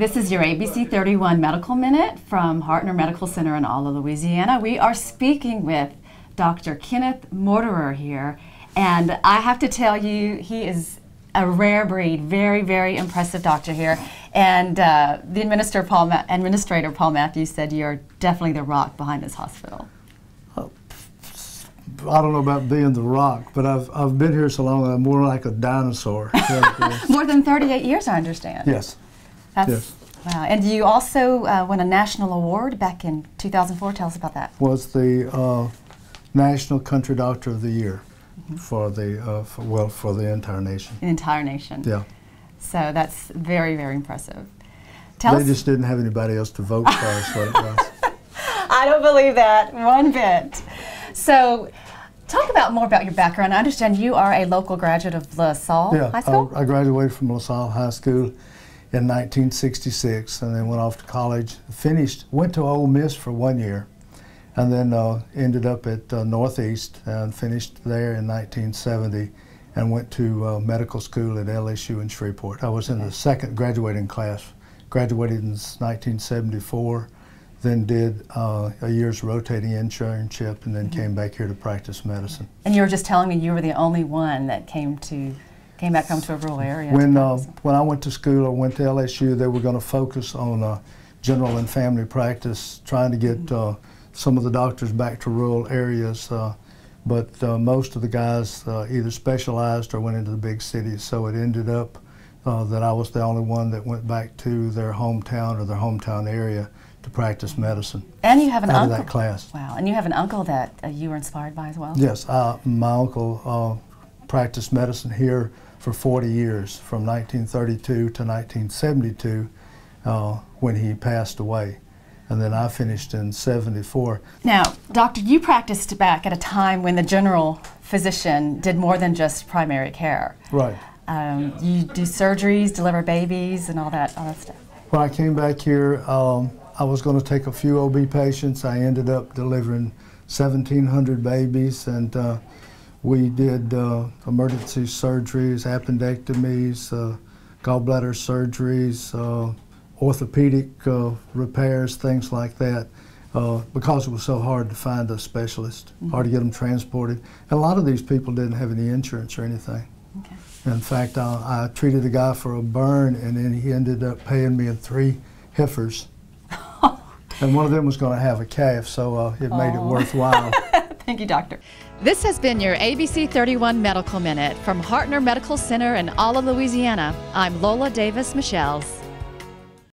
This is your ABC 31 Medical Minute from Mauterer Medical Center in Alla, Louisiana. We are speaking with Dr. Kenneth Mauterer here, and I have to tell you, he is a rare breed, very, very impressive doctor here. And the administrator, Paul Matthews, said you're definitely the rock behind this hospital. I don't know about being the rock, but I've been here so long I'm more like a dinosaur. More than 38 years, I understand. Yes. Yes. Wow. And you also won a national award back in 2004. Tell us about that. Was the National Country Doctor of the Year for the for the entire nation. The entire nation. Yeah. So that's very, very impressive. They just didn't have anybody else to vote for us, what it was. I don't believe that one bit. So, talk more about your background. I understand you are a local graduate of LaSalle High School? I graduated from LaSalle High School in 1966 and then went off to college, went to Ole Miss for 1 year, and then ended up at Northeast and finished there in 1970 and went to medical school at LSU in Shreveport. I was in the second graduating class, graduated in 1974, then did a year's rotating internship, and then came back here to practice medicine. And you were just telling me you were the only one that came back home to a rural area. When I went to school, I went to LSU, they were going to focus on general and family practice, trying to get some of the doctors back to rural areas, but most of the guys either specialized or went into the big cities, so it ended up that I was the only one that went back to their hometown or their hometown area to practice medicine. And you have an uncle. Out of that class. Wow, and you have an uncle that you were inspired by as well? Yes, my uncle practiced medicine here for 40 years, from 1932 to 1972, when he passed away. And then I finished in 74. Now, doctor, you practiced back at a time when the general physician did more than just primary care. Right. You do surgeries, deliver babies, and all that stuff. When I came back here, I was going to take a few OB patients. I ended up delivering 1,700 babies, and we did emergency surgeries, appendectomies, gallbladder surgeries, orthopedic repairs, things like that, because it was so hard to find a specialist, hard to get them transported. And a lot of these people didn't have any insurance or anything. Okay. In fact, I treated a guy for a burn, and then he ended up paying me 3 heifers. And one of them was going to have a calf, so it made it worthwhile. Thank you, doctor. This has been your ABC 31 Medical Minute from Mauterer Medical Center in Alla, Louisiana. I'm Lola Davis Michels.